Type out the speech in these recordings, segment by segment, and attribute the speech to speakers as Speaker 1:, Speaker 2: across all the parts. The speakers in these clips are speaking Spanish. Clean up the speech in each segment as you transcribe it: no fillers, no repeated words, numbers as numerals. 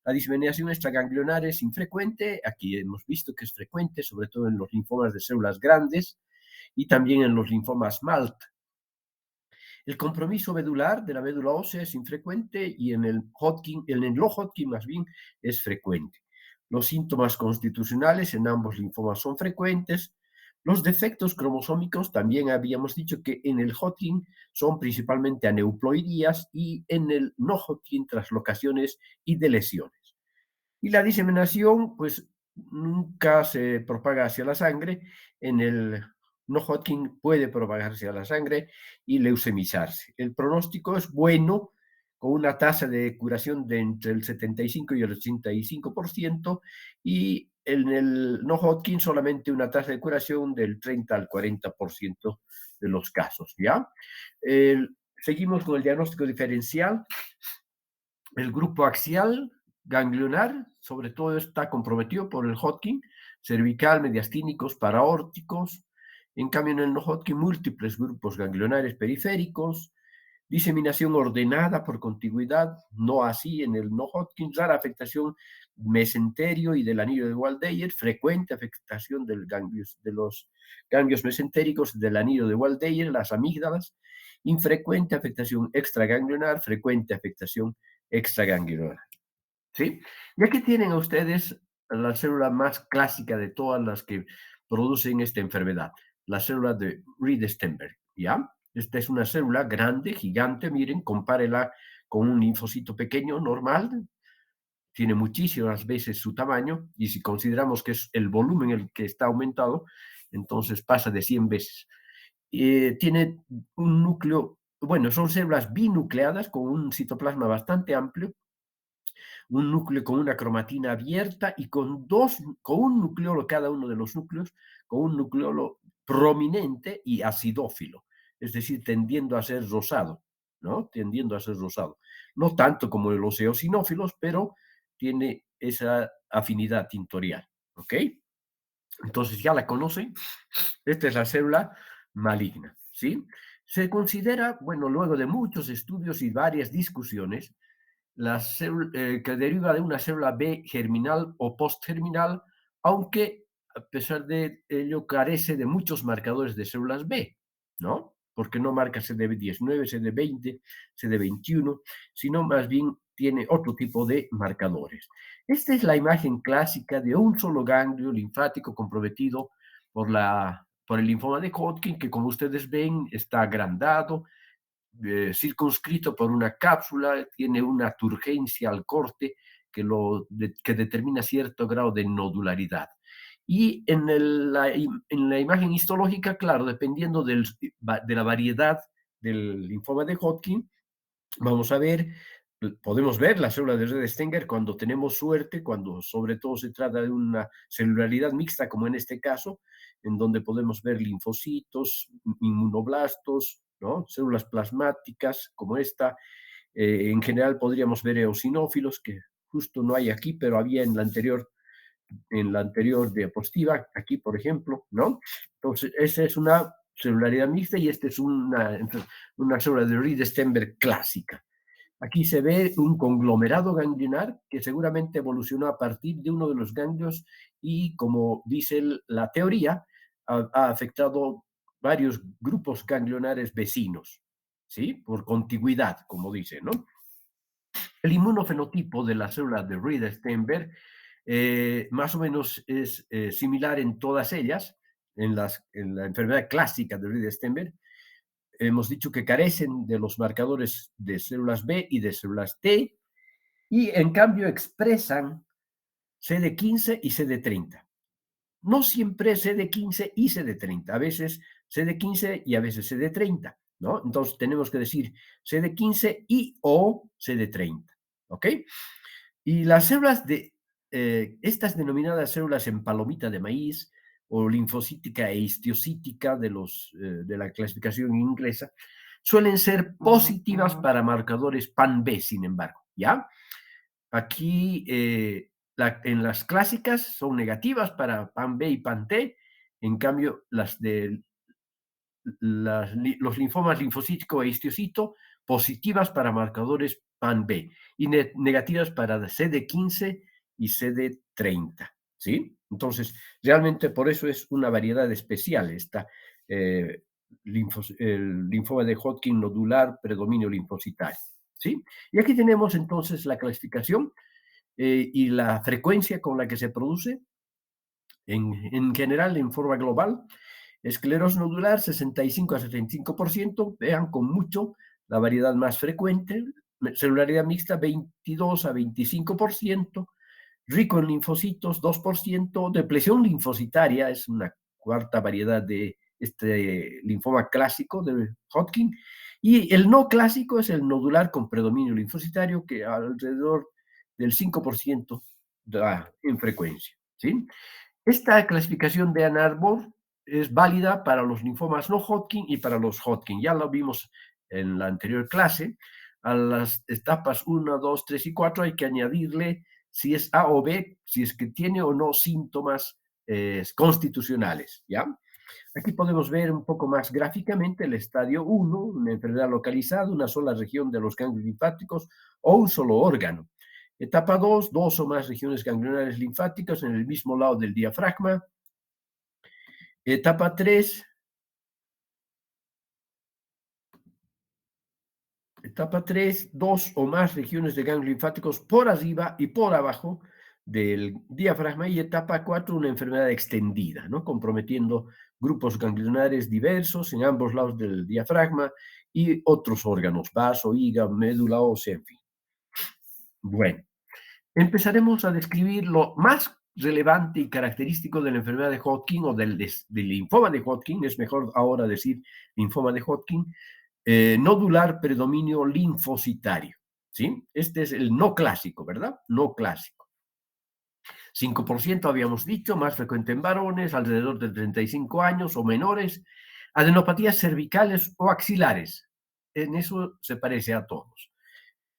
Speaker 1: La diseminación extraganglionar es infrecuente. Aquí hemos visto que es frecuente, sobre todo en los linfomas de células grandes y también en los linfomas MALT. El compromiso medular de la médula ósea es infrecuente y en el no-Hodgkin más bien es frecuente. Los síntomas constitucionales en ambos linfomas son frecuentes. Los defectos cromosómicos también habíamos dicho que en el Hodgkin son principalmente aneuploidías y en el no-Hodgkin translocaciones y deleciones. Y la diseminación, pues nunca se propaga hacia la sangre. En el no-Hodgkin puede propagarse a la sangre y leucemizarse. El pronóstico es bueno, con una tasa de curación de entre el 75 y el 85%, y en el no-Hodgkin solamente una tasa de curación del 30 al 40% de los casos, ¿ya? Seguimos con el diagnóstico diferencial. El grupo axial ganglionar, sobre todo, está comprometido por el Hodgkin, cervical, mediastínicos, paraórticos. En cambio, en el no Hodgkin, múltiples grupos ganglionares periféricos, diseminación ordenada por contigüidad, no así en el no Hodgkin, rara afectación mesenterio y del anillo de Waldeyer, frecuente afectación de los ganglios mesentéricos del anillo de Waldeyer, las amígdalas, infrecuente afectación extraganglionar, frecuente afectación extraganglionar. ¿Sí? Ya que tienen ustedes la célula más clásica de todas las que producen esta enfermedad, la célula de Reed-Sternberg, ¿ya? Esta es una célula grande, gigante, miren, compárela con un linfocito pequeño, normal, tiene muchísimas veces su tamaño, y si consideramos que es el volumen el que está aumentado, entonces pasa de 100 veces. Tiene un núcleo, bueno, son células binucleadas con un citoplasma bastante amplio, un núcleo con una cromatina abierta y con un nucleolo cada uno de los núcleos, con un nucleolo prominente y acidófilo, es decir, tendiendo a ser rosado, ¿no? Tendiendo a ser rosado. No tanto como los eosinófilos, pero tiene esa afinidad tintorial, ¿ok? Entonces ya la conocen. Esta es la célula maligna, ¿sí? Se considera, bueno, luego de muchos estudios y varias discusiones, que deriva de una célula B germinal o postgerminal, aunque a pesar de ello carece de muchos marcadores de células B, ¿no? Porque no marca CD19, CD20, CD21, sino más bien tiene otro tipo de marcadores. Esta es la imagen clásica de un solo ganglio linfático comprometido por el linfoma de Hodgkin, que como ustedes ven está agrandado, circunscrito por una cápsula, tiene una turgencia al corte que determina cierto grado de nodularidad. Y en la imagen histológica, claro, dependiendo de la variedad del linfoma de Hodgkin, vamos a ver, podemos ver la célula de Reed-Sternberg cuando tenemos suerte, cuando sobre todo se trata de una celularidad mixta, como en este caso, en donde podemos ver linfocitos, inmunoblastos, ¿no? Células plasmáticas como esta. En general podríamos ver eosinófilos, que justo no hay aquí, pero había en la anterior diapositiva, aquí por ejemplo, ¿no? Entonces, esa es una celularidad mixta y esta es una célula de Reed-Sternberg clásica. Aquí se ve un conglomerado ganglionar que seguramente evolucionó a partir de uno de los ganglios y, como dice la teoría, ha afectado varios grupos ganglionares vecinos, ¿sí? Por contigüidad, como dice, ¿no? El inmunofenotipo de la célula de Reed-Sternberg más o menos es similar en todas ellas, en la enfermedad clásica de Reed-Sternberg. Hemos dicho que carecen de los marcadores de células B y de células T, y en cambio expresan CD15 y CD30. No siempre CD15 y CD30, a veces CD15 y a veces CD30, ¿no? Entonces tenemos que decir CD15 y o CD30, ¿ok? Y las células estas denominadas células en palomita de maíz o linfocítica e histiocítica de la clasificación inglesa, suelen ser positivas para marcadores PAN-B, sin embargo, ¿ya? Aquí en las clásicas son negativas para PAN-B y PAN-T, en cambio los linfomas linfocítico e histiocito positivas para marcadores PAN-B y negativas para CD15 y CD30, ¿sí? Entonces, realmente por eso es una variedad especial esta el linfoma de Hodgkin nodular predominio linfocitario, ¿sí? Y aquí tenemos entonces la clasificación y la frecuencia con la que se produce en general, en forma global. Esclerosis nodular, 65 a 75%, vean con mucho la variedad más frecuente. Celularidad mixta, 22 a 25%, rico en linfocitos, 2%, depresión linfocitaria, es una cuarta variedad de este linfoma clásico de Hodgkin, y el no clásico es el nodular con predominio linfocitario, que alrededor del 5% da en frecuencia, ¿sí? Esta clasificación de Ann Arbor es válida para los linfomas no Hodgkin y para los Hodgkin. Ya lo vimos en la anterior clase. A las etapas 1, 2, 3 y 4 hay que añadirle si es A o B, si es que tiene o no síntomas constitucionales, ¿ya? Aquí podemos ver un poco más gráficamente el estadio 1, una enfermedad localizada, una sola región de los ganglios linfáticos o un solo órgano. Etapa 2, dos o más regiones ganglionares linfáticas en el mismo lado del diafragma. Etapa 3, dos o más regiones de ganglios linfáticos por arriba y por abajo del diafragma. Y etapa 4, una enfermedad extendida, ¿no? Comprometiendo grupos ganglionares diversos en ambos lados del diafragma y otros órganos, vaso, hígado, médula ósea, en fin. Bueno, empezaremos a describir lo más relevante y característico de la enfermedad de Hodgkin o del linfoma de Hodgkin, es mejor ahora decir linfoma de Hodgkin, nodular predominio linfocitario, ¿sí? Este es el no clásico, ¿verdad? No clásico. 5% habíamos dicho, más frecuente en varones, alrededor de 35 años o menores, adenopatías cervicales o axilares. En eso se parece a todos.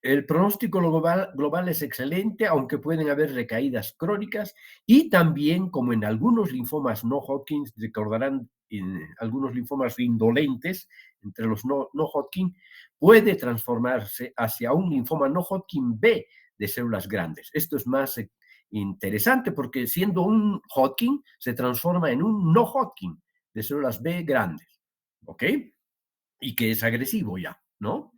Speaker 1: El pronóstico global es excelente, aunque pueden haber recaídas crónicas y también, como en algunos linfomas no Hodgkin, recordarán en algunos linfomas indolentes, entre los no Hodgkin, puede transformarse hacia un linfoma no Hodgkin B de células grandes. Esto es más interesante porque siendo un Hodgkin se transforma en un no Hodgkin de células B grandes, ¿ok? Y que es agresivo ya, ¿no?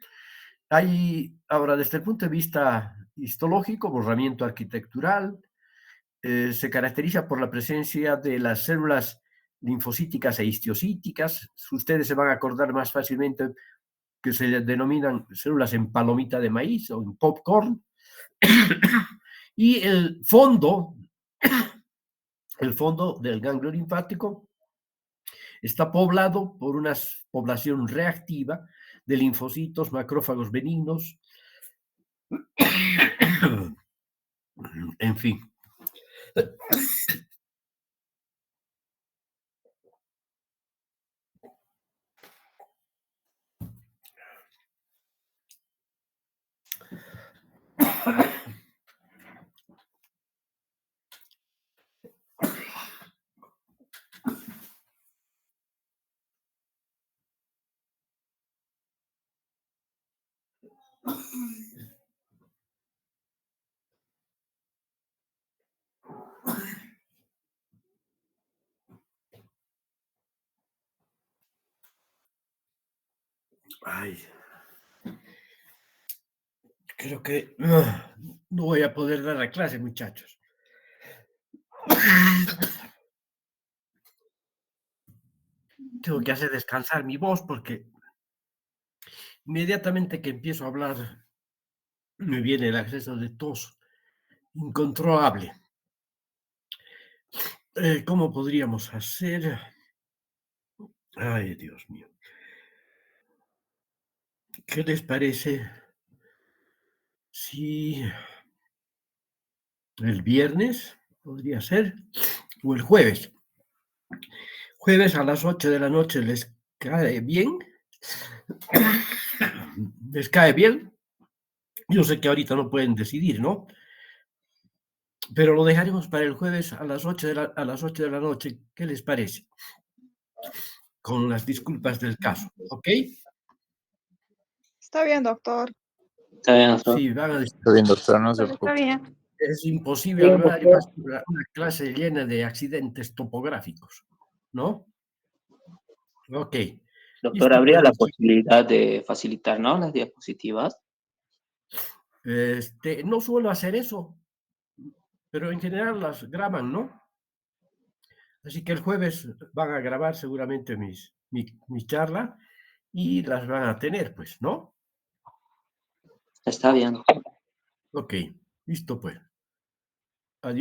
Speaker 1: Hay, ahora, desde el punto de vista histológico, borramiento arquitectural, se caracteriza por la presencia de las células linfocíticas e histiocíticas. Ustedes se van a acordar más fácilmente que se denominan células en palomita de maíz o en popcorn. Y el fondo del ganglio linfático está poblado por una población reactiva de linfocitos, macrófagos benignos, en fin. Ay, creo que no voy a poder dar la clase, muchachos. Tengo que hacer descansar mi voz porque inmediatamente que empiezo a hablar me viene el acceso de tos incontrolable. ¿Cómo podríamos hacer? Ay, Dios mío. ¿Qué les parece si el viernes podría ser o el jueves? Jueves a las 8 de la noche les cae bien. ¿Les cae bien? Yo sé que ahorita no pueden decidir, ¿no? Pero lo dejaremos para el jueves a las 8 a las 8 de la noche. ¿Qué les parece? Con las disculpas del caso, ¿ok?
Speaker 2: Está bien, doctor. Está bien, doctor.
Speaker 1: Sí, van a
Speaker 3: Está bien, doctor, no se
Speaker 4: Pues está
Speaker 3: preocupe.
Speaker 4: bien.
Speaker 1: es imposible
Speaker 2: Bien,
Speaker 1: hablar
Speaker 2: doctor.
Speaker 1: una clase llena de accidentes topográficos, ¿no? Ok.
Speaker 2: Doctor,
Speaker 1: Listo,
Speaker 2: ¿habría
Speaker 1: pues,
Speaker 2: la
Speaker 1: los chicos.
Speaker 2: posibilidad de facilitarnos las diapositivas?
Speaker 1: No suelo hacer eso, pero en general las graban, ¿no? Así que el jueves van a grabar seguramente mi charla y las van a tener, pues, ¿no?
Speaker 2: Está bien.
Speaker 1: Ok, listo, pues.